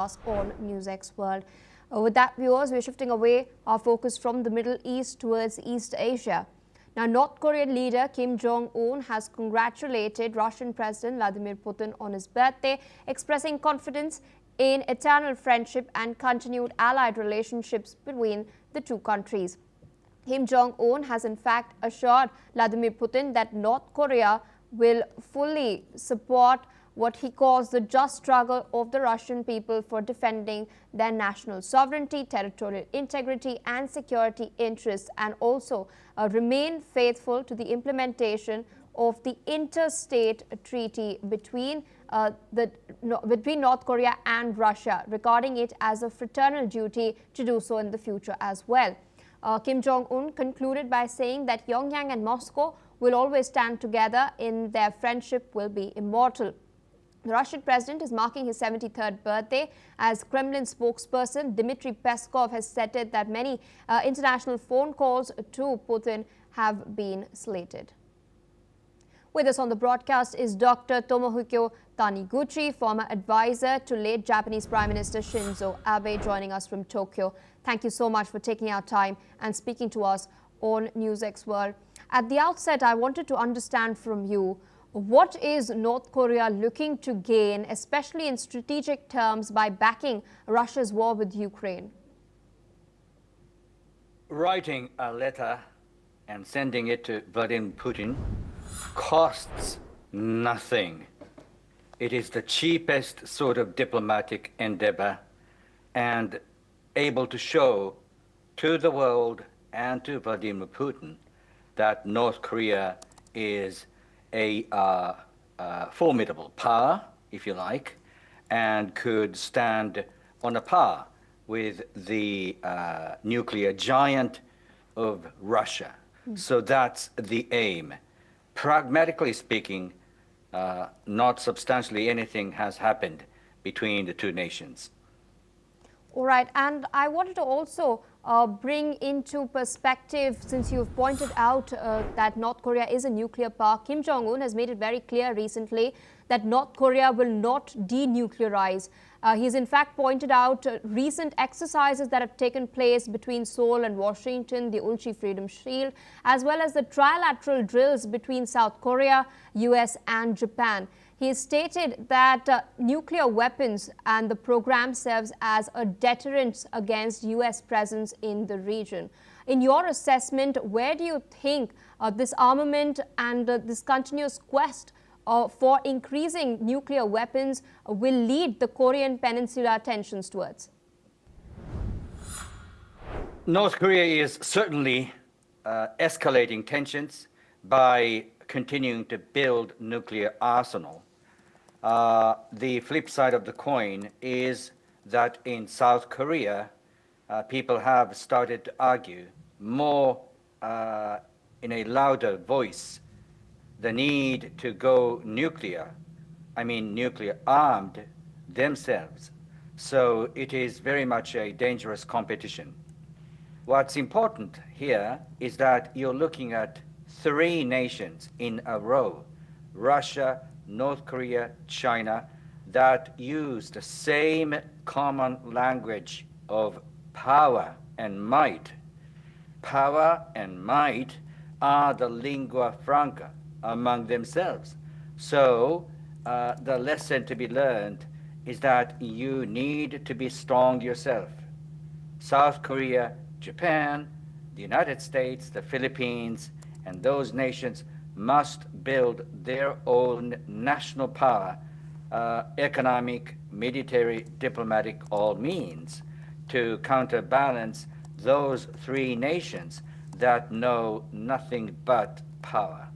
on NewsX World. With that, viewers, we're shifting away our focus from the Middle East towards East Asia. Now, North Korean leader Kim Jong-un has congratulated Russian President Vladimir Putin on his birthday, expressing confidence in eternal friendship and continued allied relationships between the two countries. Kim Jong-un has in fact assured Vladimir Putin that North Korea will fully support what he calls the just struggle of the Russian people for defending their national sovereignty, territorial integrity and security interests, and also remain faithful to the implementation of the interstate treaty between North Korea and Russia, regarding it as a fraternal duty to do so in the future as well. Kim Jong-un concluded by saying that Pyongyang and Moscow will always stand together and their friendship will be immortal. The Russian president is marking his 73rd birthday. As Kremlin spokesperson Dmitry Peskov has stated that many international phone calls to Putin have been slated. With us on the broadcast is Dr. Tomohiko Taniguchi, former advisor to late Japanese Prime Minister Shinzo Abe, joining us from Tokyo. Thank you so much for taking our time and speaking to us on NewsX World. At the outset, I wanted to understand from you, what is North Korea looking to gain, especially in strategic terms, by backing Russia's war with Ukraine? Writing a letter and sending it to Vladimir Putin costs nothing. It is the cheapest sort of diplomatic endeavor and able to show to the world and to Vladimir Putin that North Korea is a formidable power, if you like, and could stand on a par with the nuclear giant of Russia. So that's the aim. Pragmatically speaking, not substantially anything has happened between the two nations. All right, and I wanted to also bring into perspective, since you've pointed out that North Korea is a nuclear power, Kim Jong-un has made it very clear recently that North Korea will not denuclearize. He's in fact pointed out recent exercises that have taken place between Seoul and Washington, the Ulchi Freedom Shield, as well as the trilateral drills between South Korea, US and Japan. He stated that nuclear weapons and the program serves as a deterrent against US presence in the region. In your assessment, where do you think this armament and this continuous quest for increasing nuclear weapons will lead the Korean Peninsula tensions towards? North Korea is certainly escalating tensions by continuing to build nuclear arsenal. The flip side of the coin is that in South Korea, people have started to argue more in a louder voice the need to go nuclear armed themselves. So it is very much a dangerous competition. What's important here is that you're looking at three nations in a row, Russia, North Korea, China, that use the same common language of power and might. Power and might are the lingua franca among themselves. So the lesson to be learned is that you need to be strong yourself. South Korea, Japan, the United States, the Philippines, and those nations must build their own national power, economic, military, diplomatic, all means, to counterbalance those three nations that know nothing but power.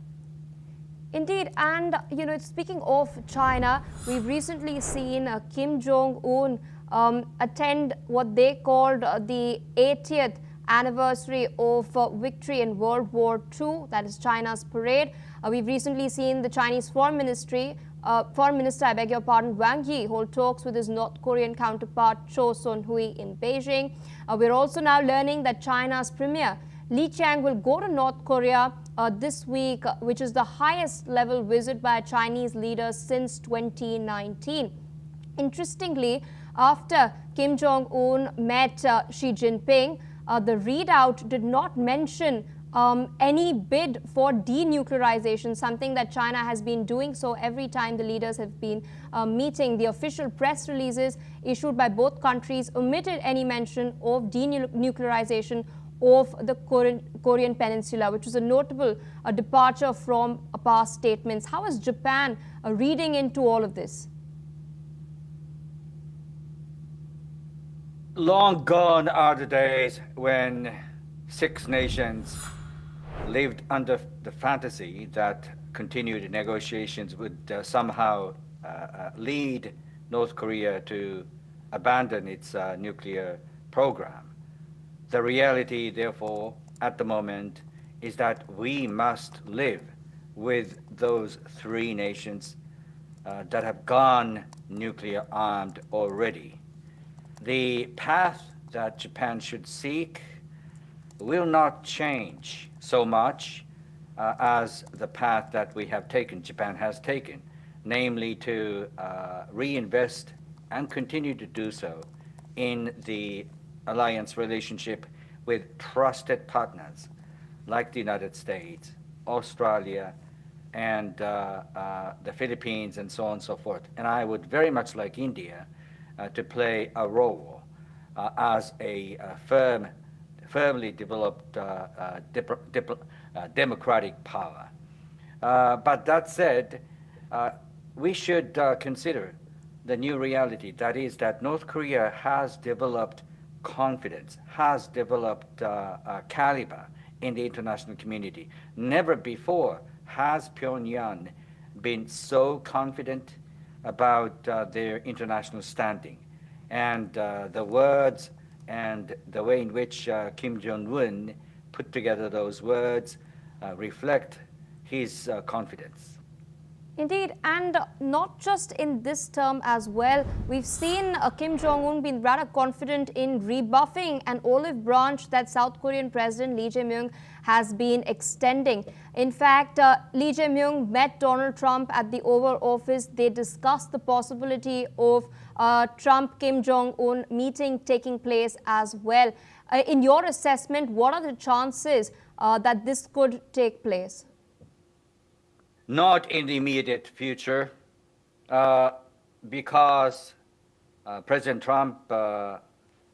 Indeed, and speaking of China, we've recently seen Kim Jong-un attend what they called the 80th anniversary of victory in World War II, that is China's parade. We've recently seen the Chinese Foreign Minister, Wang Yi, hold talks with his North Korean counterpart Cho Son-hui in Beijing. We're also now learning that China's Premier Li Qiang will go to North Korea this week, which is the highest level visit by a Chinese leader since 2019. Interestingly, after Kim Jong-un met Xi Jinping, the readout did not mention any bid for denuclearization, something that China has been doing so every time the leaders have been meeting. The official press releases issued by both countries omitted any mention of denuclearization of the Korean Peninsula, which was a notable departure from past statements. How is Japan reading into all of this? Long gone are the days when 6 nations lived under the fantasy that continued negotiations would somehow lead North Korea to abandon its nuclear program. The reality, therefore, at the moment, is that we must live with those 3 nations that have gone nuclear armed already. The path that Japan should seek will not change so much as the path that we have taken, Japan has taken, namely to reinvest and continue to do so in the alliance relationship with trusted partners like the United States, Australia, and the Philippines, and so on and so forth. And I would very much like India to play a role as a firmly developed democratic power. But that said, we should consider the new reality, that is that North Korea has developed confidence, has developed caliber in the international community. Never before has Pyongyang been so confident about their international standing. And the words and the way in which Kim Jong-un put together those words reflect his confidence. Indeed, and not just in this term as well. We've seen Kim Jong-un being rather confident in rebuffing an olive branch that South Korean President Lee Jae-myung has been extending. In fact, Lee Jae-myung met Donald Trump at the Oval Office. They discussed the possibility of Trump-Kim Jong-un meeting taking place as well. In your assessment, what are the chances that this could take place? Not in the immediate future, because President Trump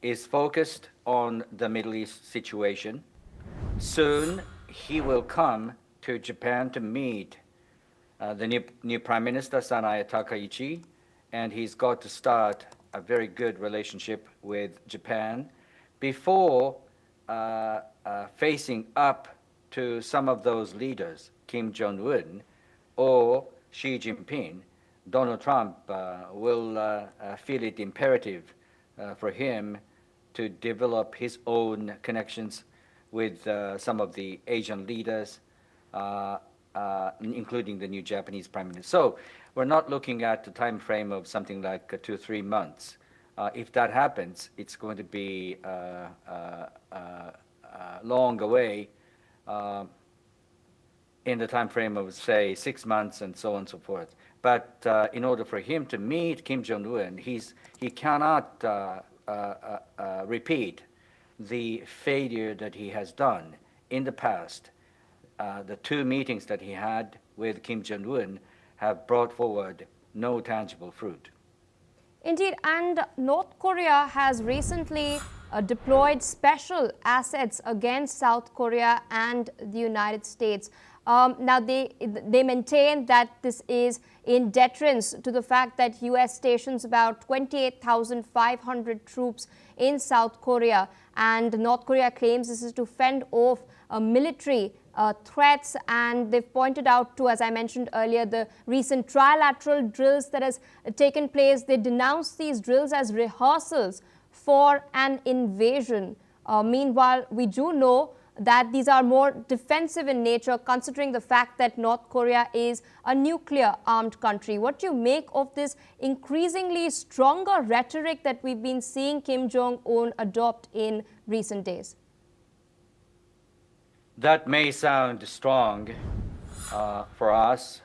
is focused on the Middle East situation. Soon, he will come to Japan to meet the new Prime Minister, Sanae Takaichi, and he's got to start a very good relationship with Japan before facing up to some of those leaders, Kim Jong-un or Xi Jinping. Donald Trump will feel it imperative for him to develop his own connections with some of the Asian leaders, including the new Japanese Prime Minister. So we're not looking at the time frame of something like 2 or 3 months. If that happens, it's going to be long away, in the time frame of, say, 6 months and so on and so forth. But in order for him to meet Kim Jong-un, he cannot repeat the failure that he has done in the past. The 2 meetings that he had with Kim Jong-un have brought forward no tangible fruit. Indeed, and North Korea has recently deployed special assets against South Korea and the United States. Now, they maintain that this is in deterrence to the fact that U.S. stations about 28,500 troops in South Korea, and North Korea claims this is to fend off military threats. And they've pointed out to, as I mentioned earlier, the recent trilateral drills that has taken place. They denounced these drills as rehearsals for an invasion. Meanwhile, we do know that these are more defensive in nature, considering the fact that North Korea is a nuclear-armed country. What do you make of this increasingly stronger rhetoric that we've been seeing Kim Jong-un adopt in recent days? That may sound strong for us,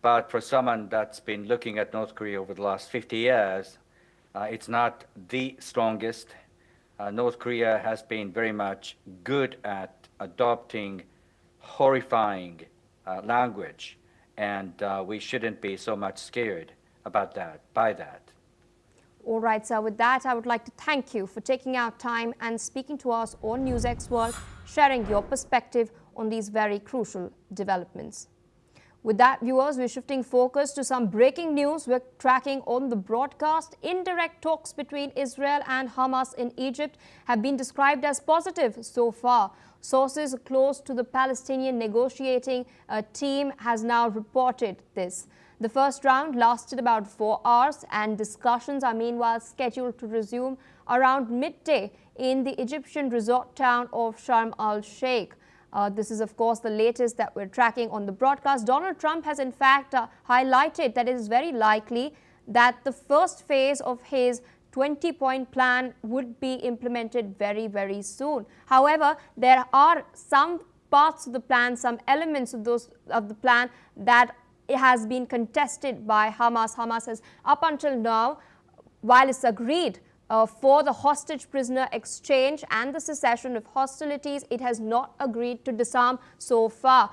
but for someone that's been looking at North Korea over the last 50 years, It's not the strongest. North Korea has been very much good at adopting horrifying language, and we shouldn't be so much scared about by that. All right, sir. With that, I would like to thank you for taking out time and speaking to us on NewsX World, sharing your perspective on these very crucial developments. With that, viewers, we're shifting focus to some breaking news we're tracking on the broadcast. Indirect talks between Israel and Hamas in Egypt have been described as positive so far. Sources close to the Palestinian negotiating team has now reported this. The first round lasted about 4 hours, and discussions are meanwhile scheduled to resume around midday in the Egyptian resort town of Sharm El-Sheikh. This is, of course, the latest that we're tracking on the broadcast. Donald Trump has, in fact, highlighted that it is very likely that the first phase of his 20-point plan would be implemented very, very soon. However, there are some parts of the plan, some elements of the plan that it has been contested by Hamas. Hamas has, up until now, while it's agreed for the hostage prisoner exchange and the cessation of hostilities, it has not agreed to disarm so far.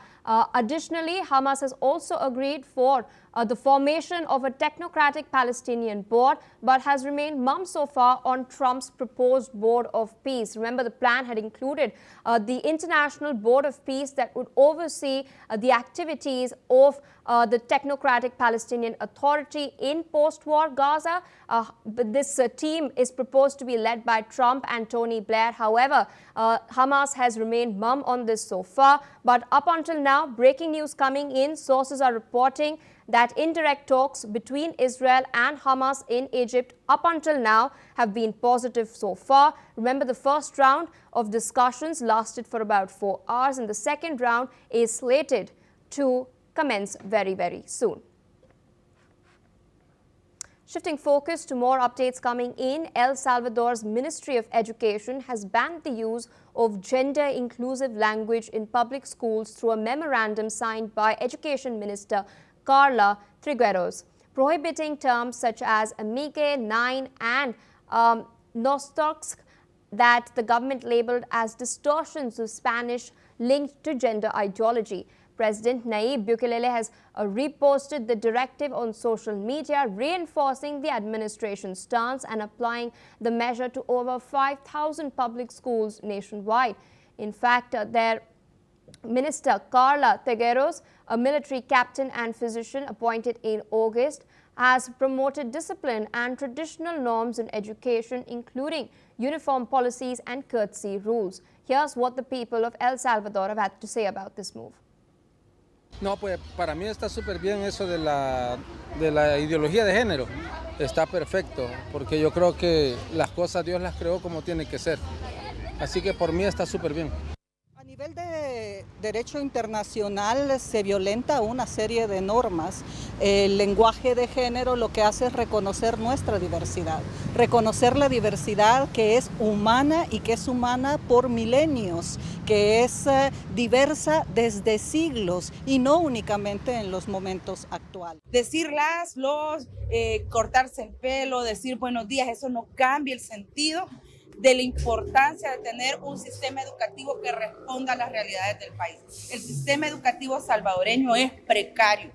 Additionally, Hamas has also agreed for the formation of a technocratic Palestinian board, but has remained mum so far on Trump's proposed board of peace. Remember, the plan had included the International Board of Peace that would oversee the activities of the technocratic Palestinian Authority in post-war Gaza. But this team is proposed to be led by Trump and Tony Blair. However, Hamas has remained mum on this so far. But up until now, breaking news coming in, sources are reporting that indirect talks between Israel and Hamas in Egypt up until now have been positive so far. Remember, the first round of discussions lasted for about 4 hours, and the second round is slated to commence very, very soon. Shifting focus to more updates coming in, El Salvador's Ministry of Education has banned the use of gender-inclusive language in public schools through a memorandum signed by Education Minister Carla Trigueros, prohibiting terms such as amigue, nine, and nostalgic that the government labeled as distortions of Spanish linked to gender ideology. President Nayib Bukele has reposted the directive on social media, reinforcing the administration's stance and applying the measure to over 5,000 public schools nationwide. In fact, their Minister Carla Trigueros, a military captain and physician appointed in August, has promoted discipline and traditional norms in education, including uniform policies and courtesy rules. Here's what the people of El Salvador have had to say about this move. No, pues para mí está súper bien eso de la ideología de género. Está perfecto, porque yo creo que las cosas Dios las creó como tienen que ser. Así que por mí está súper bien. A nivel de derecho internacional se violenta una serie de normas. El lenguaje de género lo que hace es reconocer nuestra diversidad, reconocer la diversidad que es humana y que es humana por milenios, que es diversa desde siglos y no únicamente en los momentos actuales. Decir cortarse el pelo, decir buenos días, eso no cambia el sentido de la importancia de tener un sistema educativo que responda a las realidades del país. El sistema educativo salvadoreño es precario.